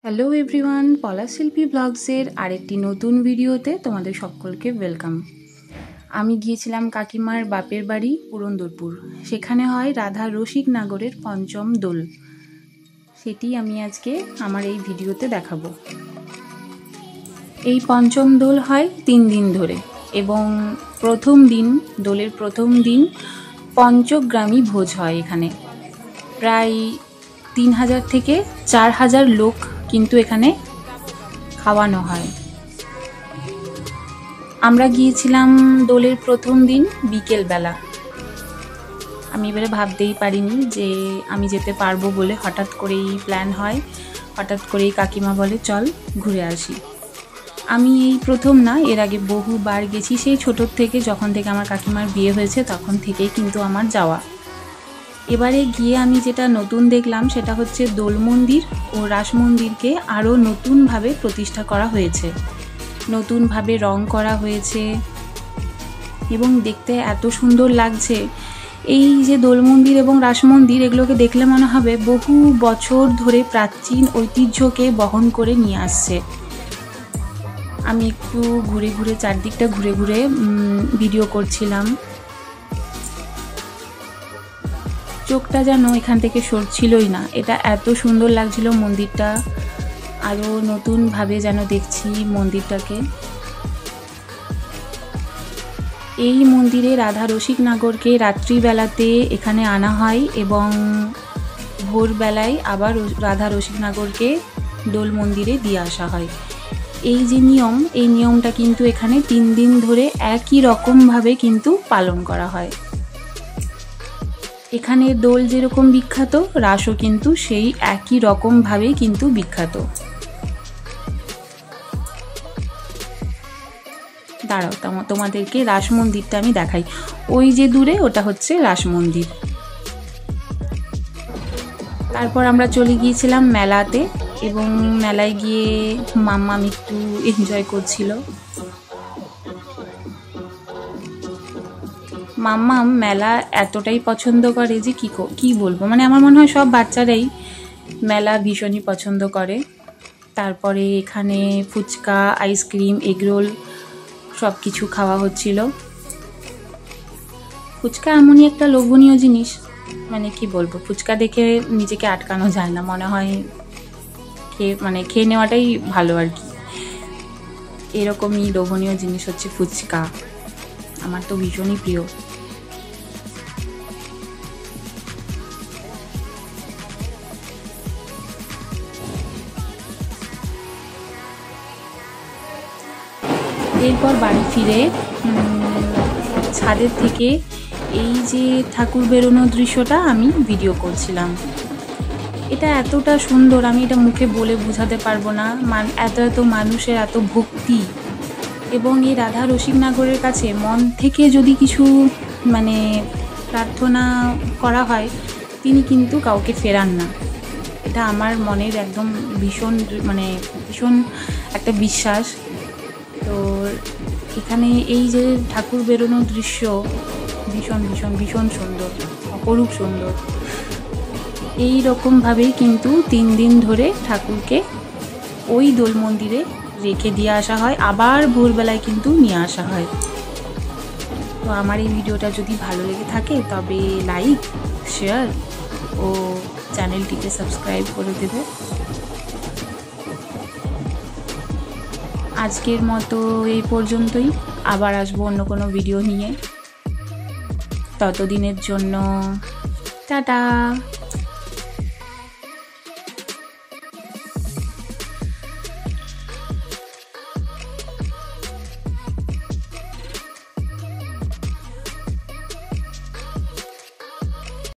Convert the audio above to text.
Hello everyone, পলাশশিল্পী ব্লগসের আরেকটি নতুন ভিডিওতে তোমাদের সকলকে ওয়েলকাম। আমি গিয়েছিলাম কাকিমার বাপের বাড়ি পুরন্দরপুর। সেখানে হয় রাধা রসিকনগরের পঞ্চম দোল। সেটি আমি আজকে আমার এই ভিডিওতে দেখাবো। এই পঞ্চম দোল হয় 3 দিন ধরে এবং দোলের প্রথম দিন পঞ্চগ্রামী ভোজ হয়। এখানে প্রায় 3000 থেকে 4000 লোক কিন্তু এখানে খাওয়ানো হয়। আমরা গিয়েছিলাম দোলের প্রথম দিন বিকেলবেলা। আমি এবারে ভাবতেই পারিনি যে আমি যেতে পারবো বলে। হঠাৎ করেই প্ল্যান হয়, হঠাৎ করেই কাকিমা বলে চল ঘুরে আসি। আমি এই প্রথম না, এর আগে বহুবার গেছি। সেই ছোটোর থেকে, যখন থেকে আমার কাকিমার বিয়ে হয়েছে তখন থেকেই কিন্তু আমার যাওয়া। এবারে গিয়ে আমি যেটা নতুন দেখলাম সেটা হচ্ছে দোল মন্দির ও রাস মন্দিরকে আরও নতুনভাবে প্রতিষ্ঠা করা হয়েছে, নতুনভাবে রং করা হয়েছে এবং দেখতে এত সুন্দর লাগছে। এই যে দোল মন্দির এবং রাস মন্দির, এগুলোকে দেখলে মনে হবে বহু বছর ধরে প্রাচীন ঐতিহ্যকে বহন করে নিয়ে আসছে। আমি একটু চারদিকটা ঘুরে ঘুরে ভিডিও করছিলাম। চোখটা যেন এখান থেকে সরছিলই না। এটা এত সুন্দর লাগছিল মন্দিরটা, আরও নতুনভাবে যেন দেখছি মন্দিরটাকে। এই মন্দিরে রাধা রসিকনগরকে রাত্রিবেলাতে এখানে আনা হয় এবং ভোরবেলায় আবার রাধা রসিকনগরকে দোল মন্দিরে দিয়ে আসা হয়। এই যে নিয়ম, এই নিয়মটা কিন্তু এখানে 3 দিন ধরে একই রকমভাবে কিন্তু পালন করা হয়। এখানে দোল যেরকম বিখ্যাত, রাসও কিন্তু সেই একই রকমভাবেই কিন্তু বিখ্যাত। দাঁড়াও, তোমাদেরকে রাস মন্দিরটা আমি দেখাই। ওই যে দূরে, ওটা হচ্ছে রাস মন্দির। তারপর আমরা চলে গিয়েছিলাম মেলাতে এবং মেলায় গিয়ে মাম্মাম একটু এনজয় করছিল। মাম্মাম মেলা এতটাই পছন্দ করে যে কি বলবো, মানে আমার মনে হয় সব বাচ্চারাই মেলা ভীষণই পছন্দ করে। তারপরে এখানে ফুচকা, আইসক্রিম, এগরোল সব কিছু খাওয়া হচ্ছিল। ফুচকা এমনই একটা লোভনীয় জিনিস, মানে কি বলবো, ফুচকা দেখে নিজেকে আটকানো যায় না। মনে হয় খেয়ে নেওয়াটাই ভালো আর কি। এরকমই লোভনীয় জিনিস হচ্ছে ফুচকা। আমার তো ভীষণই প্রিয়। এরপর বাড়ি ফিরে ছাদের থেকে এই যে ঠাকুর বেরোনোর দৃশ্যটা আমি ভিডিও করছিলাম। এটা এতটা সুন্দর, আমি এটা মুখে বলে বোঝাতে পারবো না। এত মানুষের এত ভক্তি, এবং এই রাধা রসিকনগরের কাছে মন থেকে যদি কিছু প্রার্থনা করা হয়, তিনি কিন্তু কাউকে ফেরান না। এটা আমার মনের একদম ভীষণ একটা বিশ্বাস। তো এখানে এই যে ঠাকুর বেরোনোর দৃশ্য ভীষণ সুন্দর, অপরূপ সুন্দর। এই রকমভাবেই কিন্তু 3 দিন ধরে ঠাকুরকে ওই দোল মন্দিরে রেখে দিয়ে আসা হয়, আবার ভোরবেলায় কিন্তু নিয়ে আসা হয়। তো আমার এই ভিডিওটা যদি ভালো লেগে থাকে তবে লাইক, শেয়ার ও চ্যানেলটিকে সাবস্ক্রাইব করে দেবে। আজকের মতো এই পর্যন্তই। আবার আসবো অন্য কোনো ভিডিও নিয়ে। ততদিনের জন্য টাটা।